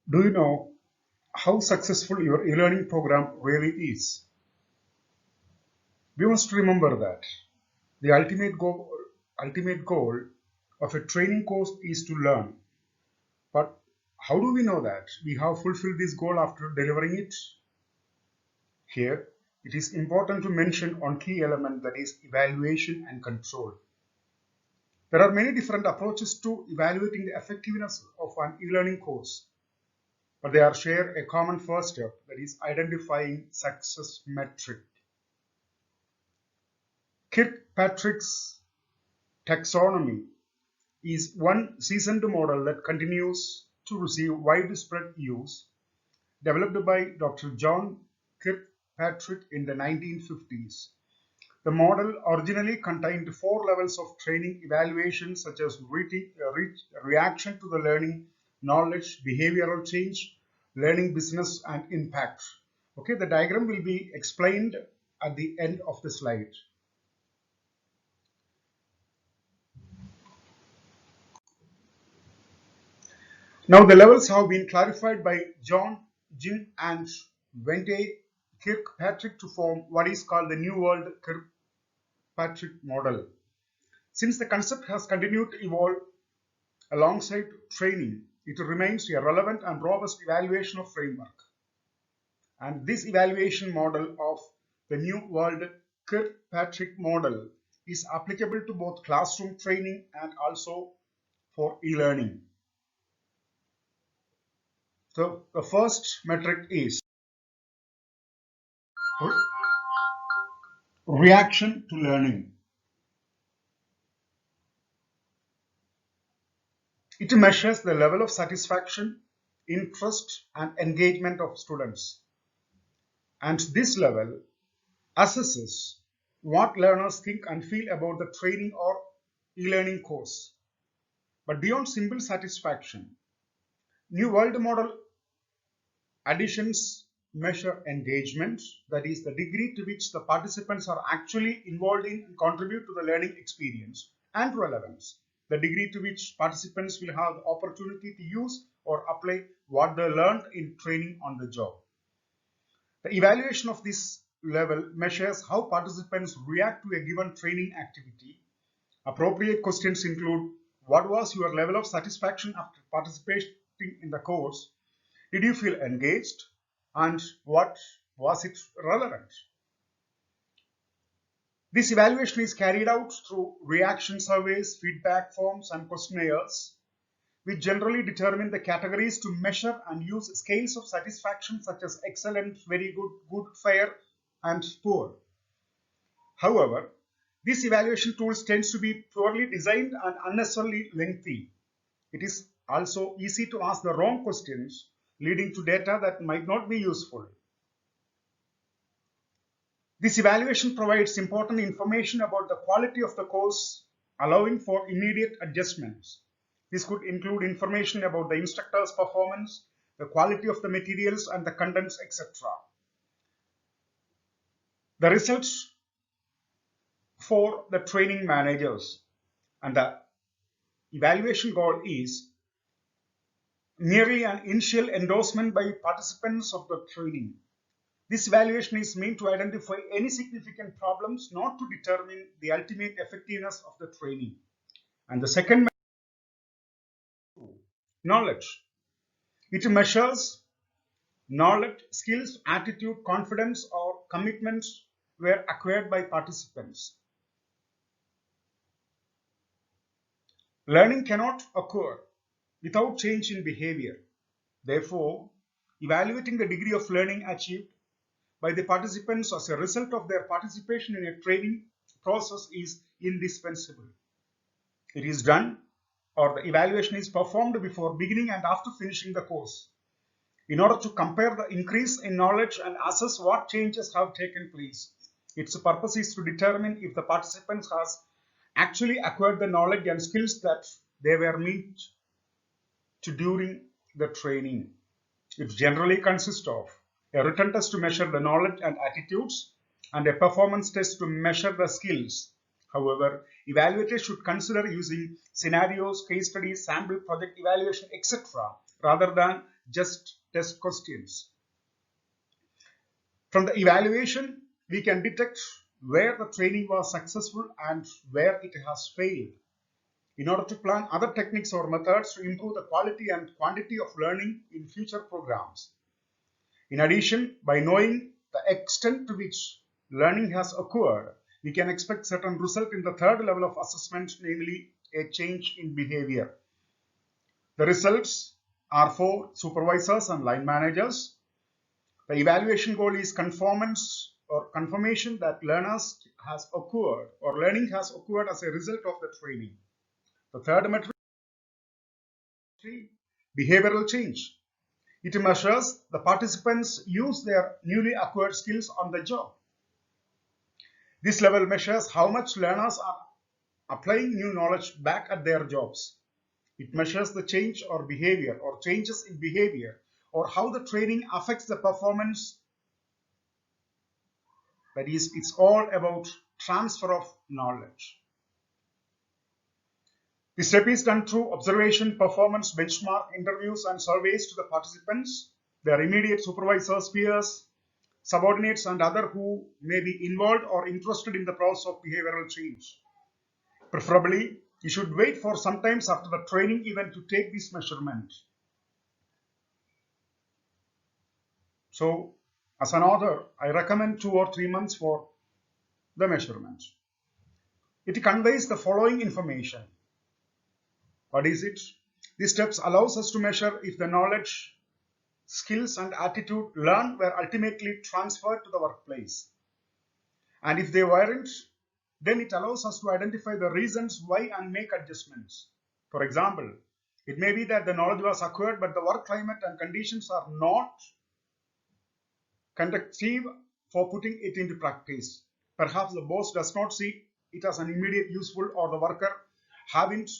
Do you know how successful your e-learning program really is? We must remember that the ultimate goal of a training course is to learn. But how do we know that we have fulfilled this goal after delivering it? Here, it is important to mention one key element, that is evaluation and control. There are many different approaches to evaluating the effectiveness of an e-learning course, but they are share a common first step, that is identifying success metric. Kirkpatrick's taxonomy is one seasoned model that continues to receive widespread use, developed by Dr. John Kirkpatrick in the 1950s. The model originally contained 4 levels of training evaluation, such as reaction to the learning, knowledge, behavioral change, learning business, and impact. Okay, the diagram will be explained at the end of the slide. Now the levels have been clarified by John, Jin, and Wente Kirkpatrick to form what is called the New World Kirkpatrick model. Since the concept has continued to evolve alongside training, it remains a relevant and robust evaluation of framework. And this evaluation model of the New World Kirkpatrick model is applicable to both classroom training and also for e-learning. So the first metric is reaction to learning. It measures the level of satisfaction, interest, and engagement of students. And this level assesses what learners think and feel about the training or e-learning course. But beyond simple satisfaction, New World Model additions measure engagement, that is, the degree to which the participants are actually involved in and contribute to the learning experience, and relevance, the degree to which participants will have the opportunity to use or apply what they learned in training on the job. The evaluation of this level measures how participants react to a given training activity. Appropriate questions include: what was your level of satisfaction after participating in the course? Did you feel engaged? And what was it relevant? This evaluation is carried out through reaction surveys, feedback forms, and questionnaires, which generally determine the categories to measure and use scales of satisfaction such as excellent, very good, good, fair, and poor. However, this evaluation tools tends to be poorly designed and unnecessarily lengthy. It is also easy to ask the wrong questions, leading to data that might not be useful. This evaluation provides important information about the quality of the course, allowing for immediate adjustments. This could include information about the instructor's performance, the quality of the materials and the contents, etc. The results for the training managers, and the evaluation goal is merely an initial endorsement by participants of the training. This evaluation is meant to identify any significant problems, not to determine the ultimate effectiveness of the training. And the second, knowledge. It measures knowledge, skills, attitude, confidence, or commitments were acquired by participants. Learning cannot occur without change in behavior. Therefore, evaluating the degree of learning achieved by the participants as a result of their participation in a training process is indispensable. It is done, or the evaluation is performed before beginning and after finishing the course, in order to compare the increase in knowledge and assess what changes have taken place. Its purpose is to determine if the participants has actually acquired the knowledge and skills that they were meant to during the training. It generally consists of a written test to measure the knowledge and attitudes, and a performance test to measure the skills. However, evaluators should consider using scenarios, case studies, sample project evaluation, etc., rather than just test questions. From the evaluation, we can detect where the training was successful and where it has failed, in order to plan other techniques or methods to improve the quality and quantity of learning in future programs. In addition, by knowing the extent to which learning has occurred, we can expect certain result in the third level of assessment, namely a change in behavior. The results are for supervisors and line managers. The evaluation goal is conformance or confirmation that learners has occurred or learning has occurred as a result of the training. The third metric, behavioral change. It measures the participants use their newly acquired skills on the job. This level measures how much learners are applying new knowledge back at their jobs. It measures the change or behavior or changes in behavior or how the training affects the performance. That is, it's all about transfer of knowledge. This step is done through observation, performance, benchmark, interviews, and surveys to the participants, their immediate supervisors, peers, subordinates, and others who may be involved or interested in the process of behavioral change. Preferably, you should wait for some time after the training event to take this measurement. So, as an author, I recommend 2 or 3 months for the measurement. It conveys the following information. What is it? These steps allows us to measure if the knowledge, skills, and attitude learned were ultimately transferred to the workplace. And if they weren't, then it allows us to identify the reasons why and make adjustments. For example, it may be that the knowledge was acquired, but the work climate and conditions are not conducive for putting it into practice. Perhaps the boss does not see it as an immediate useful, or the worker haven't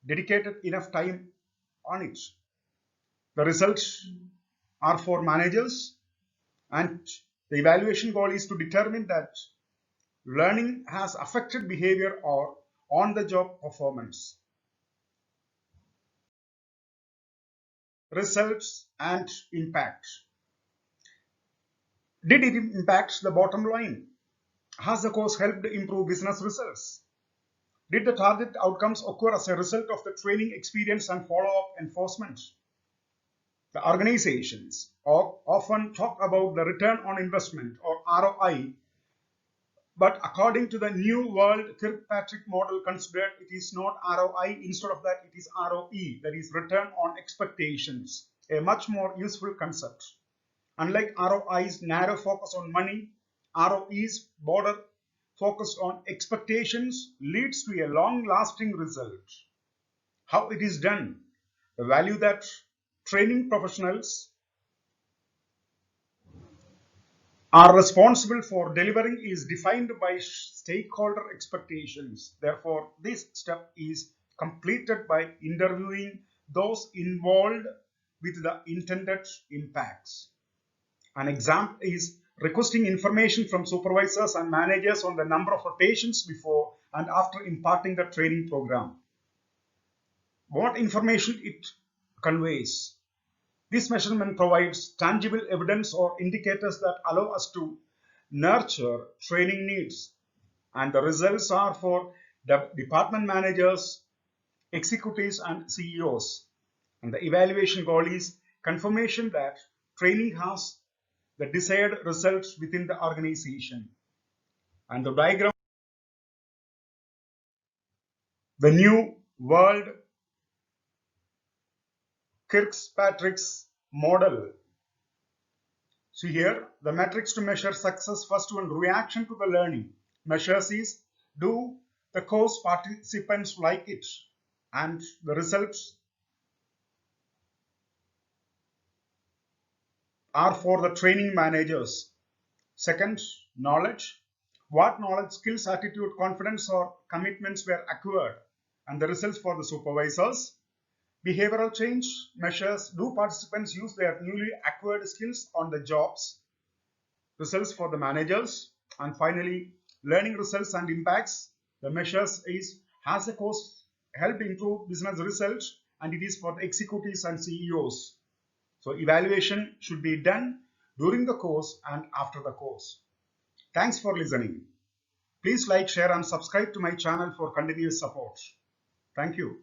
dedicated enough time on it. The results are for managers, and the evaluation goal is to determine that learning has affected behavior or on-the-job performance. Results and impact. Did it impact the bottom line? Has the course helped improve business results? Did the target outcomes occur as a result of the training experience and follow-up enforcement? The organizations often talk about the return on investment or ROI, but according to the New World Kirkpatrick model considered, it is not ROI. Instead of that, it is ROE, that is return on expectations, a much more useful concept. Unlike ROI's narrow focus on money, ROE's broader focus on expectations leads to a long-lasting result. How it is done? The value that training professionals are responsible for delivering is defined by stakeholder expectations. Therefore, this step is completed by interviewing those involved with the intended impacts. An example is requesting information from supervisors and managers on the number of rotations before and after imparting the training program. What information it conveys. This measurement provides tangible evidence or indicators that allow us to nurture training needs, and the results are for the department managers, executives, and CEOs. And the evaluation goal is confirmation that training has the desired results within the organization. And the diagram, the New World Kirkpatrick's model. See here, the metrics to measure success. First one, reaction to the learning. Measures is, do the course participants like it? And the results are for the training managers. Second, knowledge. What knowledge, skills, attitude, confidence, or commitments were acquired? And the results for the supervisors. Behavioral change measures, do participants use their newly acquired skills on the jobs? Results for the managers. And finally, learning results and impacts. The measures is, has the course helped improve business results? And it is for the executives and CEOs. So evaluation should be done during the course and after the course. Thanks for listening. Please like, share and subscribe to my channel for continuous support. Thank you.